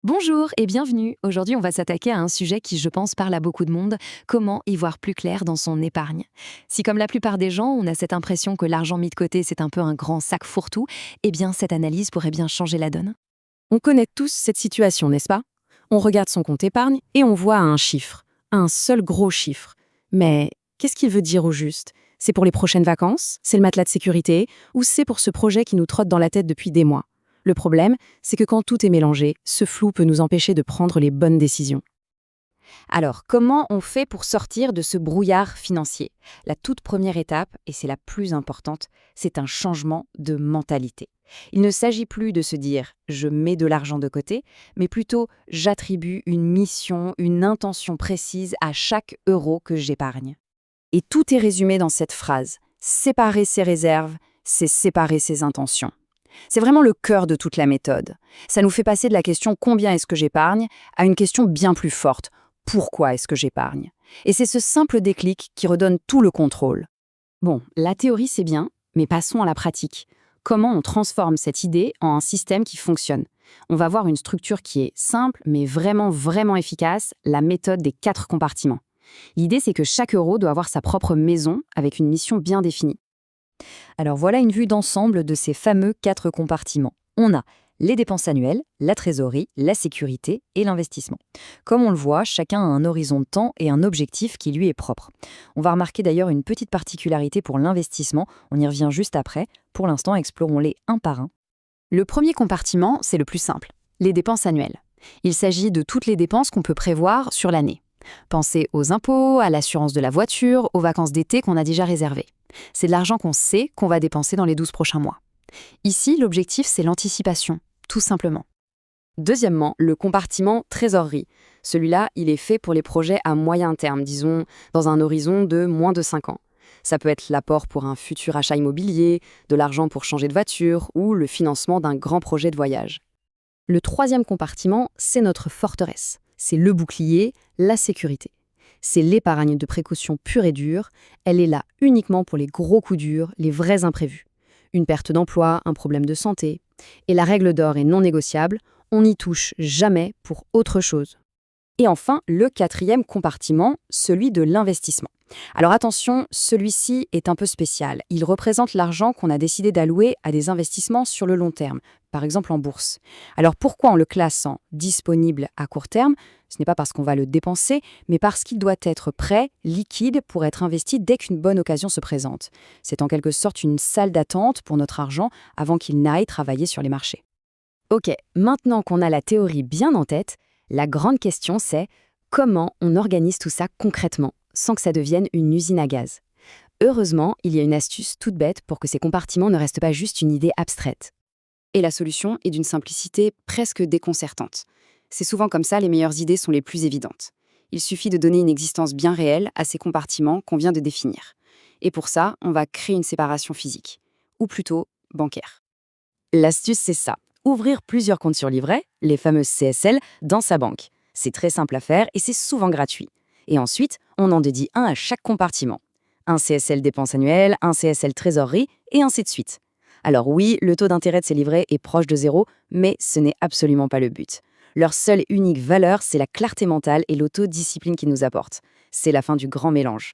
Bonjour et bienvenue. Aujourd'hui, on va s'attaquer à un sujet qui, je pense, parle à beaucoup de monde, comment y voir plus clair dans son épargne. Si, comme la plupart des gens, on a cette impression que l'argent mis de côté, c'est un peu un grand sac fourre-tout, eh bien, cette analyse pourrait bien changer la donne. On connaît tous cette situation, n'est-ce pas? On regarde son compte épargne et on voit un chiffre, un seul gros chiffre. Mais qu'est-ce qu'il veut dire au juste? C'est pour les prochaines vacances? C'est le matelas de sécurité? Ou c'est pour ce projet qui nous trotte dans la tête depuis des mois? Le problème, c'est que quand tout est mélangé, ce flou peut nous empêcher de prendre les bonnes décisions. Alors, comment on fait pour sortir de ce brouillard financier? La toute première étape, et c'est la plus importante, c'est un changement de mentalité. Il ne s'agit plus de se dire « je mets de l'argent de côté », mais plutôt « j'attribue une mission, une intention précise à chaque euro que j'épargne ». Et tout est résumé dans cette phrase « séparer ses réserves, c'est séparer ses intentions ». C'est vraiment le cœur de toute la méthode. Ça nous fait passer de la question « combien est-ce que j'épargne » à une question bien plus forte « pourquoi est-ce que j'épargne ?» Et c'est ce simple déclic qui redonne tout le contrôle. Bon, la théorie c'est bien, mais passons à la pratique. Comment on transforme cette idée en un système qui fonctionne? On va voir une structure qui est simple, mais vraiment efficace, la méthode des 4 compartiments. L'idée c'est que chaque euro doit avoir sa propre maison avec une mission bien définie. Alors voilà une vue d'ensemble de ces fameux 4 compartiments. On a les dépenses annuelles, la trésorerie, la sécurité et l'investissement. Comme on le voit, chacun a un horizon de temps et un objectif qui lui est propre. On va remarquer d'ailleurs une petite particularité pour l'investissement, on y revient juste après. Pour l'instant, explorons-les un par un. Le premier compartiment, c'est le plus simple, les dépenses annuelles. Il s'agit de toutes les dépenses qu'on peut prévoir sur l'année. Pensez aux impôts, à l'assurance de la voiture, aux vacances d'été qu'on a déjà réservées. C'est de l'argent qu'on sait qu'on va dépenser dans les 12 prochains mois. Ici, l'objectif, c'est l'anticipation, tout simplement. Deuxièmement, le compartiment trésorerie. Celui-là, il est fait pour les projets à moyen terme, disons dans un horizon de moins de 5 ans. Ça peut être l'apport pour un futur achat immobilier, de l'argent pour changer de voiture ou le financement d'un grand projet de voyage. Le troisième compartiment, c'est notre forteresse. C'est le bouclier, la sécurité. C'est l'épargne de précaution pure et dure. Elle est là uniquement pour les gros coups durs, les vrais imprévus. Une perte d'emploi, un problème de santé. Et la règle d'or est non négociable, on n'y touche jamais pour autre chose. Et enfin, le quatrième compartiment, celui de l'investissement. Alors attention, celui-ci est un peu spécial. Il représente l'argent qu'on a décidé d'allouer à des investissements sur le long terme, par exemple en bourse. Alors pourquoi on le classe en disponible à court terme? Ce n'est pas parce qu'on va le dépenser, mais parce qu'il doit être prêt, liquide, pour être investi dès qu'une bonne occasion se présente. C'est en quelque sorte une salle d'attente pour notre argent avant qu'il n'aille travailler sur les marchés. Ok, maintenant qu'on a la théorie bien en tête, la grande question c'est comment on organise tout ça concrètement, sans que ça devienne une usine à gaz. Heureusement, il y a une astuce toute bête pour que ces compartiments ne restent pas juste une idée abstraite. Et la solution est d'une simplicité presque déconcertante. C'est souvent comme ça les meilleures idées sont les plus évidentes. Il suffit de donner une existence bien réelle à ces compartiments qu'on vient de définir. Et pour ça, on va créer une séparation physique, ou plutôt bancaire. L'astuce c'est ça. Ouvrir plusieurs comptes sur livret, les fameuses CSL, dans sa banque. C'est très simple à faire et c'est souvent gratuit. Et ensuite, on en dédie un à chaque compartiment. Un CSL dépenses annuelles, un CSL trésorerie et ainsi de suite. Alors oui, le taux d'intérêt de ces livrets est proche de 0, mais ce n'est absolument pas le but. Leur seule et unique valeur, c'est la clarté mentale et l'autodiscipline qu'ils nous apportent. C'est la fin du grand mélange.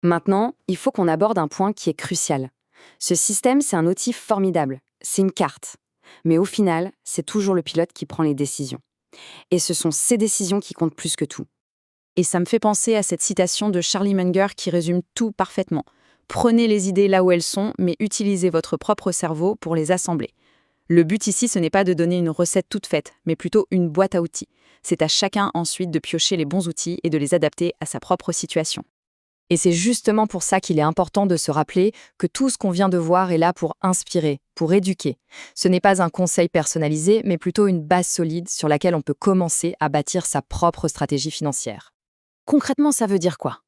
Maintenant, il faut qu'on aborde un point qui est crucial. Ce système, c'est un outil formidable. C'est une carte. Mais au final, c'est toujours le pilote qui prend les décisions. Et ce sont ces décisions qui comptent plus que tout. Et ça me fait penser à cette citation de Charlie Munger qui résume tout parfaitement. Prenez les idées là où elles sont, mais utilisez votre propre cerveau pour les assembler. Le but ici, ce n'est pas de donner une recette toute faite, mais plutôt une boîte à outils. C'est à chacun ensuite de piocher les bons outils et de les adapter à sa propre situation. Et c'est justement pour ça qu'il est important de se rappeler que tout ce qu'on vient de voir est là pour inspirer, pour éduquer. Ce n'est pas un conseil personnalisé, mais plutôt une base solide sur laquelle on peut commencer à bâtir sa propre stratégie financière. Concrètement, ça veut dire quoi?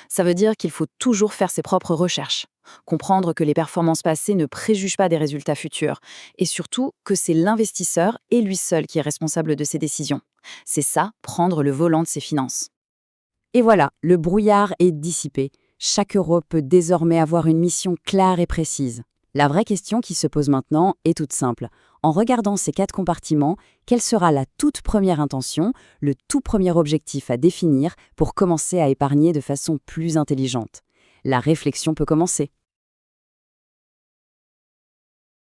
Ça veut dire qu'il faut toujours faire ses propres recherches, comprendre que les performances passées ne préjugent pas des résultats futurs, et surtout que c'est l'investisseur et lui seul qui est responsable de ses décisions. C'est ça, prendre le volant de ses finances. Et voilà, le brouillard est dissipé. Chaque euro peut désormais avoir une mission claire et précise. La vraie question qui se pose maintenant est toute simple. En regardant ces 4 compartiments, quelle sera la toute première intention, le tout premier objectif à définir pour commencer à épargner de façon plus intelligente? La réflexion peut commencer.